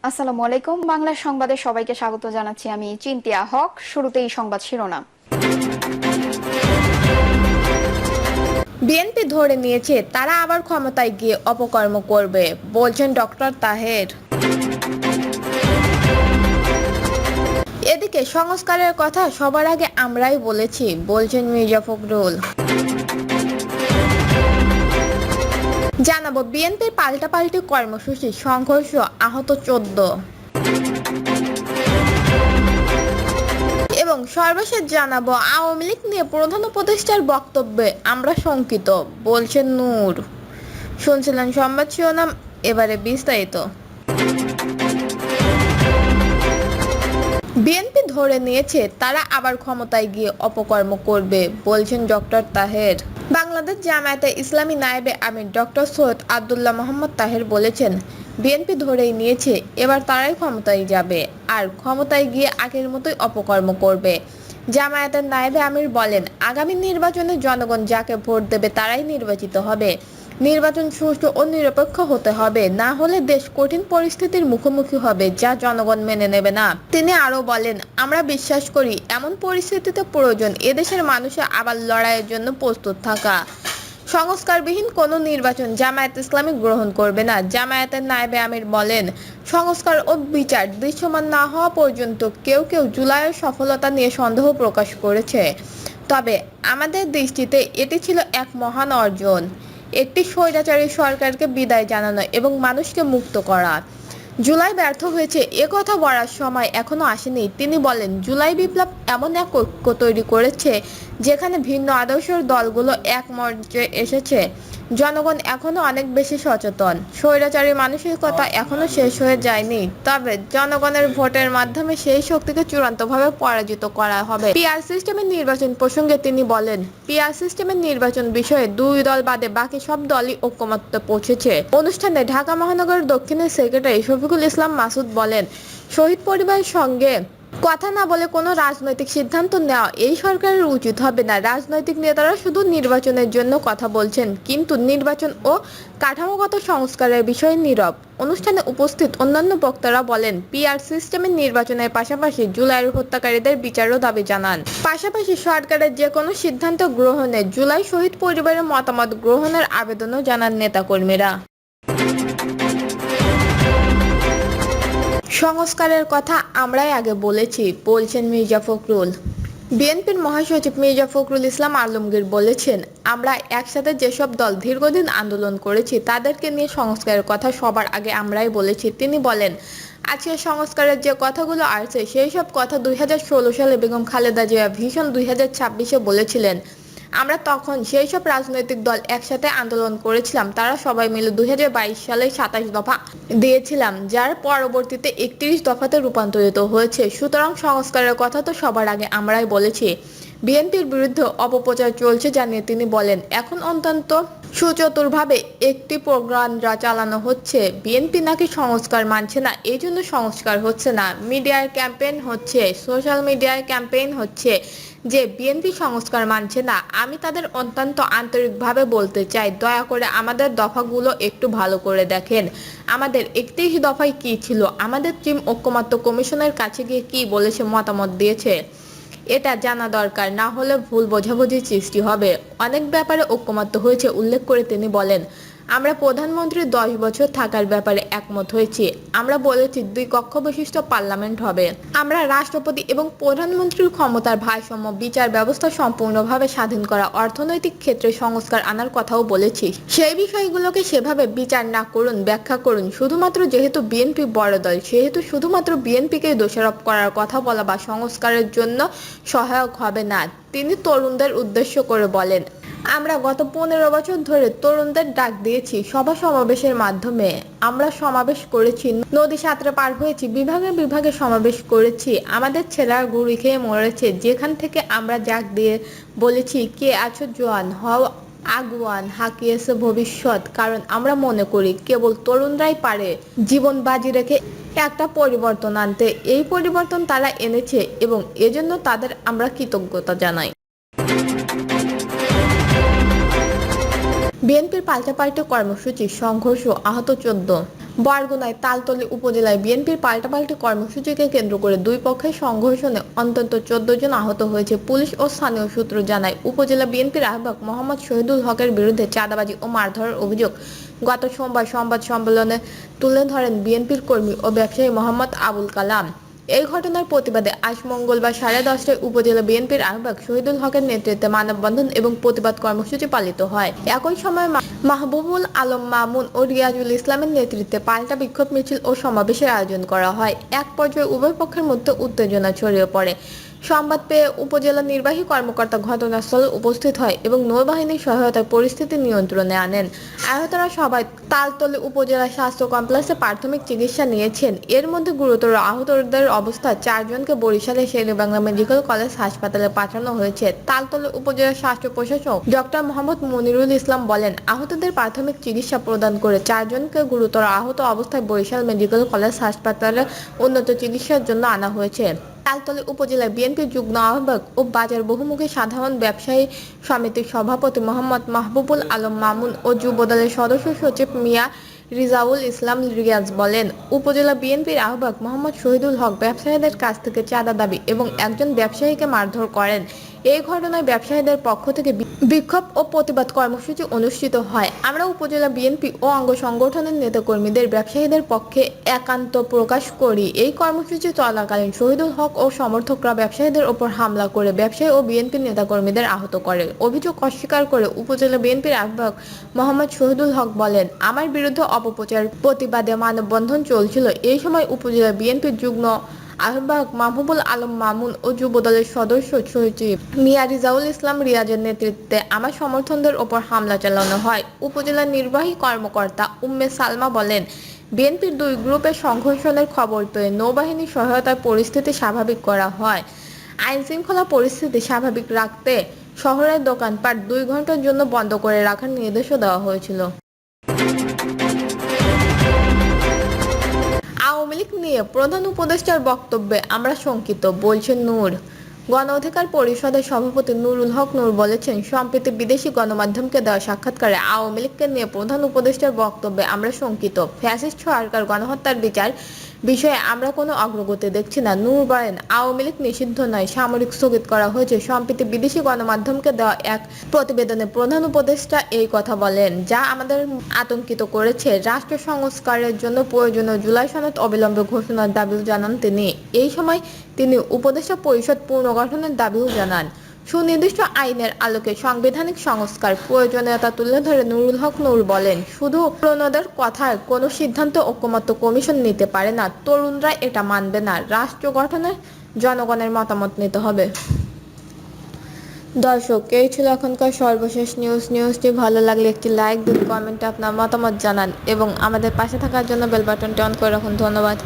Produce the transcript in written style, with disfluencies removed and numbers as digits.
আসসালামু আলাইকুম। বাংলা সংবাদে সবাইকে স্বাগত জানাচ্ছি। আমি চিন্তিয়া হক। শুরুতেই সংবাদ শিরোনাম। বিএনপি ধরে নিয়েছে তারা আবার ক্ষমতায় গিয়ে অপকর্ম করবে, বলছেন ডক্টর তাহের। এদিকে সংস্কারের কথা সবার আগে আমরাই বলেছি, বলছেন মির্জা ফখরুল। জানাবো বিএনপির পাল্টাপাল্টি কর্মসূচি, সংঘর্ষ, আহত 14। এবং সর্বশেষ জানাবো আওয়ামী লীগ নিয়ে প্রধান উপদেষ্টার বক্তব্যে আমরা শঙ্কিত, বলছেন নূর। শুনছিলেন সংবাদ শিরোনাম, এবারে বিস্তারিত। বিএনপি ধরে নিয়েছে তারা আবার ক্ষমতায় গিয়ে অপকর্ম করবে, বলছেন ডক্টর তাহের। বাংলাদেশ জামায়াতে ইসলামী নায়েবে আমির ডক্টর সৈয়দ আব্দুল্লাহ মোহাম্মদ তাহের বলেছেন, বিএনপি ধরেই নিয়েছে এবার তারাই ক্ষমতায় যাবে, আর ক্ষমতায় গিয়ে আগের মতোই অপকর্ম করবে। জামায়াতের নায়েবে আমির বলেন, আগামী নির্বাচনে জনগণ যাকে ভোট দেবে তারাই নির্বাচিত হবে। নির্বাচন সুষ্ঠু ও নিরপেক্ষ হতে হবে, না হলে দেশ কঠিন পরিস্থিতির মুখোমুখি হবে যা জনগণ মেনে নেবে না। তিনি আরো বলেন, আমরা বিশ্বাস করি এমন পরিস্থিতিতে প্রয়োজন এদেশের মানুষের আবার লড়াইয়ের জন্য প্রস্তুত থাকা। সংস্কারবিহীন কোনো নির্বাচন জামায়াত ইসলামী গ্রহণ করবে না। জামায়াতের নায়েবে আমির বলেন, সংস্কার ও বিচার দৃশ্যমান না হওয়া পর্যন্ত কেউ কেউ জুলাইয়ের সফলতা নিয়ে সন্দেহ প্রকাশ করেছে, তবে আমাদের দৃষ্টিতে এটি ছিল এক মহান অর্জন, একটি স্বৈরাচারী সরকারকে বিদায় জানানো এবং মানুষকে মুক্ত করা। জুলাই ব্যর্থ হয়েছে একথা বলার সময় এখনো আসেনি। তিনি বলেন, জুলাই বিপ্লব এমন এক ঐক্য তৈরি করেছে যেখানে ভিন্ন আদর্শের দলগুলো এক মঞ্চে এসেছে। জনগণ এখনো অনেক বেশি সচেতন। স্বৈরাচারী মানসিকতা এখনো শেষ হয়ে যায়নি, তবে জনগণের ভোটের মাধ্যমে সেই শক্তিকে চূড়ান্তভাবে পরাজিত করা হবে। পিআর সিস্টেমের নির্বাচন প্রসঙ্গে তিনি বলেন, পিআর সিস্টেমের নির্বাচন বিষয়ে দুই দল বাদে বাকি সব দলই ঐকমত্যে পৌঁছেছে। অনুষ্ঠানে ঢাকা মহানগর দক্ষিণের সেক্রেটারি শফিকুল ইসলাম মাসুদ বলেন, শহীদ পরিবারের সঙ্গে কথা না বলে কোনো রাজনৈতিক সিদ্ধান্ত নেওয়া এই সরকারের উচিত হবে না। রাজনৈতিক নেতারা শুধু নির্বাচনের জন্য কথা বলছেন, কিন্তু নির্বাচন ও কাঠামোগত সংস্কারের বিষয়ে নীরব। অনুষ্ঠানে উপস্থিত অন্যান্য বক্তারা বলেন, পিআর সিস্টেমের নির্বাচনের পাশাপাশি জুলাইয়ের হত্যাকারীদের বিচারও দাবি জানান। পাশাপাশি সরকারের যে কোনো সিদ্ধান্ত গ্রহণে জুলাই শহীদ পরিবারের মতামত গ্রহণের আবেদনও জানান নেতাকর্মীরা। সংস্কারের কথা আমরাই আগে বলেছি, বলছেন মির্জা ফখরুল। বিএনপির মহাসচিব মির্জা ফখরুল ইসলাম আলমগীর বলেছেন, আমরা একসাথে যেসব দল দীর্ঘদিন আন্দোলন করেছি তাদেরকে নিয়ে সংস্কারের কথা সবার আগে আমরাই বলেছি। তিনি বলেন, আজকে সংস্কারের যে কথাগুলো আসছে সেই সব কথা 2016 সালে বেগম খালেদা জিয়া ভিশন 2026-এ বলেছিলেন। আমরা তখন সেই সব রাজনৈতিক দল একসাথে আন্দোলন করেছিলাম, তারা সবাই মিলে 2022 সালে 27 দফা দিয়েছিলাম, যার পরবর্তীতে 31 দফাতে রূপান্তরিত হয়েছে। সুতরাং সংস্কারের কথা তো সবার আগে আমরাই বলেছি। বিএনপির বিরুদ্ধে অপপ্রচার চলছে জানিয়ে তিনি বলেন, এখন অত্যন্ত সুচতুরভাবে একটি প্রোপাগান্ডা চালানো হচ্ছে। বিএনপি নাকি সংস্কার মানছে না, এই জন্য সংস্কার হচ্ছে না। মিডিয়ার ক্যাম্পেইন হচ্ছে, সোশ্যাল মিডিয়ায় ক্যাম্পেইন হচ্ছে যে বিএনপি সংস্কার মানছে না। আমি তাদের অত্যন্ত আন্তরিকভাবে বলতে চাই, দয়া করে আমাদের দফাগুলো একটু ভালো করে দেখেন। আমাদের 31 দফায় কি ছিল, আমাদের টিম ঐকমত্য কমিশনের কাছে গিয়ে কি বলেছে, মতামত দিয়েছে, এটা জানা দরকার, না হলে ভুল বোঝাবুঝির সৃষ্টি হবে। অনেক ব্যাপারে ঐকমত্য হয়েছে উল্লেখ করে তিনি বলেন, আমরা প্রধানমন্ত্রীর 10 বছর থাকার ব্যাপারে একমত হয়েছি। আমরা বলেছি 2 কক্ষ বিশিষ্ট পার্লামেন্ট হবে। আমরা রাষ্ট্রপতি এবং প্রধানমন্ত্রীর ক্ষমতার ভারসাম্য, বিচার ব্যবস্থা সম্পূর্ণভাবে স্বাধীন করা, অর্থনৈতিক ক্ষেত্রে সংস্কার আনার কথাও বলেছি। সেই বিষয়গুলোকে সেভাবে বিচার না করুন, ব্যাখ্যা করুন। শুধুমাত্র যেহেতু বিএনপি বড় দল সেহেতু শুধুমাত্র বিএনপিকে দোষারোপ করার কথা বলা বা সংস্কারের জন্য সহায়ক হবে না। তিনি তরুণদের উদ্দেশ্য করে বলেন, আমরা গত 15 বছর ধরে তরুণদের ডাক দিয়েছি সভা সমাবেশের মাধ্যমে। আমরা সমাবেশ করেছি, নদী সাঁতরে পার হয়েছি, বিভাগে বিভাগে সমাবেশ করেছি। আমাদের ছেলেরা গুড়ি খেয়ে মরেছে। যেখান থেকে আমরা ডাক দিয়ে বলেছি, কে আছো জোয়ান, হও আগুয়ান, হাকিয়েছে ভবিষ্যৎ। কারণ আমরা মনে করি কেবল তরুণরাই পারে জীবন বাজি রেখে একটা পরিবর্তন আনতে। এই পরিবর্তন তারা এনেছে এবং এজন্য তাদের আমরা কৃতজ্ঞতা জানাই। বিএনপির পাল্টাপাল্টি কর্মসূচি, সংঘর্ষ, আহত 14। বরগুনায় তালতলী উপজেলায় বিএনপির পাল্টাপাল্টি কর্মসূচিকে কেন্দ্র করে দুই পক্ষের সংঘর্ষণে অন্তত 14 জন আহত হয়েছে। পুলিশ ও স্থানীয় সূত্র জানায়, উপজেলা বিএনপির আহ্বায়ক মোহাম্মদ শহীদুল হকের বিরুদ্ধে চাঁদাবাজি ও মারধরের অভিযোগ গত সোমবার সংবাদ সম্মেলনে তুলে ধরেন বিএনপির কর্মী ও ব্যবসায়ী মোহাম্মদ আবুল কালাম। এই ঘটনার প্রতিবাদে আজ মঙ্গলবার 10:30টায় উপজেলা বিএনপির আহ্বায়ক শহীদুল হকের নেতৃত্বে মানববন্ধন এবং প্রতিবাদ কর্মসূচি পালিত হয়। একই সময় মাহবুবুল আলম মামুন ও রিয়াজুল ইসলামের নেতৃত্বে পাল্টা বিক্ষোভ মিছিল ও সমাবেশের আয়োজন করা হয়। এক পর্যায়ে উভয় পক্ষের মধ্যে উত্তেজনা ছড়িয়ে পড়ে। সংবাদ পেয়ে উপজেলা নির্বাহী কর্মকর্তা ঘটনাস্থলে উপস্থিত হয় এবং নৌবাহিনীর সহায়তায় পরিস্থিতি নিয়ন্ত্রণে আনেন। আহতরা সবাই তালতলী উপজেলা স্বাস্থ্য কমপ্লেক্সে প্রাথমিক চিকিৎসা নিয়েছেন। এর মধ্যে গুরুতর আহতদের অবস্থায় 4 জনকে বরিশালের শেরেবাংলা মেডিকেল কলেজ হাসপাতালে পাঠানো হয়েছে। তালতলী উপজেলা স্বাস্থ্য প্রশাসক ডক্টর মোহাম্মদ মনিরুল ইসলাম বলেন, আহতদের প্রাথমিক চিকিৎসা প্রদান করে 4 জনকে গুরুতর আহত অবস্থায় বরিশাল মেডিকেল কলেজ হাসপাতালে উন্নত চিকিৎসার জন্য আনা হয়েছে। তালতলী উপজেলা বিএনপির যুগ্ম আহ্বায়ক ও বাজার বহুমুখী সাধারণ ব্যবসায়ী সমিতির সভাপতি মোহাম্মদ মাহবুবুল আলম মামুন ও যুবদলের সদস্য সচিব মিয়া রিজাউল ইসলাম রিয়াজ বলেন, উপজেলা বিএনপির আহ্বায়ক মোহাম্মদ শহীদুল হক ব্যবসায়ীদের কাছ থেকে চাঁদা দাবি এবং একজন ব্যবসায়ীকে মারধর করেন। এই ঘটনায় ব্যবসায়ীদের পক্ষ থেকে বিক্ষোভ ও প্রতিবাদ কর্মসূচি অনুষ্ঠিত হয়। আমরা উপজেলা বিএনপি ও অঙ্গ সংগঠনের নেতাকর্মীদের ব্যবসায়ীদের পক্ষে একান্ত প্রকাশ করি। এই কর্মসূচি চলাকালীন শহীদুল হক ও সমর্থকরা ব্যবসায়ীদের ওপর হামলা করে ব্যবসায়ী ও বিএনপির নেতাকর্মীদের আহত করে। অভিযোগ অস্বীকার করে উপজেলা বিএনপির আহ্বায়ক মোহাম্মদ শহীদুল হক বলেন, আমার বিরুদ্ধে অপপ্রচার প্রতিবাদে মানববন্ধন চলছিল। এই সময় উপজেলা বিএনপির যুগ্ম আহ্বায়ক মাহবুবুল আলম মামুন ও যুবদলের সদস্য সচিব মিয়া রিজাউল ইসলাম রিয়াজের নেতৃত্বে আমার সমর্থকদের ওপর হামলা চালানো হয়। উপজেলা নির্বাহী কর্মকর্তা উম্মে সালমা বলেন, বিএনপির দুই গ্রুপের সংঘর্ষণের খবর পেয়ে নৌবাহিনীর সহায়তায় পরিস্থিতি স্বাভাবিক করা হয়। আইন শৃঙ্খলা পরিস্থিতি স্বাভাবিক রাখতে শহরের দোকানপাট 2 ঘন্টার জন্য বন্ধ করে রাখার নির্দেশও দেওয়া হয়েছিল। আওয়ামী লীগ নিয়ে প্রধান উপদেষ্টার বক্তব্যে আমরা শঙ্কিত, বলছেন নূর। গণ অধিকার পরিষদের সভাপতি নুরুল হক নূর বলেছেন, সম্প্রতি বিদেশি গণমাধ্যমকে দেওয়া সাক্ষাৎকারে আওয়ামী লীগকে নিয়ে প্রধান উপদেষ্টার বক্তব্যে আমরা শঙ্কিত। ফ্যাসিস্ট সরকার গণহত্যার বিচার বিষয়ে আমরা কোনো অগ্রগতি দেখছি না। নূর বলেন, আওয়ামী লীগ নিষিদ্ধ নয়, সামরিক স্থগিত করা হয়েছে। সম্প্রতি বিদেশি গণমাধ্যমকে দেওয়া এক প্রতিবেদনে প্রধান উপদেষ্টা এই কথা বলেন, যা আমাদের আতঙ্কিত করেছে। রাষ্ট্র সংস্কারের জন্য প্রয়োজনীয় জুলাই সনদ অবিলম্বে ঘোষণার দাবিও জানান তিনি। এই সময় তিনি উপদেষ্টা পরিষদ পুনর্গঠনের দাবিও জানান। সুনির্দিষ্ট আইনের আলোকে সাংবিধানিক সংস্কার প্রয়োজনীয়তা তুলে ধরে নুরুল হক নূর বলেন, শুধু পুরনোদের কথায় কোনো সিদ্ধান্ত ঐকমত্য কমিশন নিতে পারে না। তরুণরা এটা মানবে না। রাষ্ট্র গঠনে জনগণের মতামত নিতে হবে। দর্শক, এই ছিল এখনকার সর্বশেষ নিউজটি ভালো লাগলে একটি লাইক দিন, কমেন্টে আপনার মতামত জানান এবং আমাদের পাশে থাকার জন্য বেল বাটনটি অন করে রাখুন। ধন্যবাদ।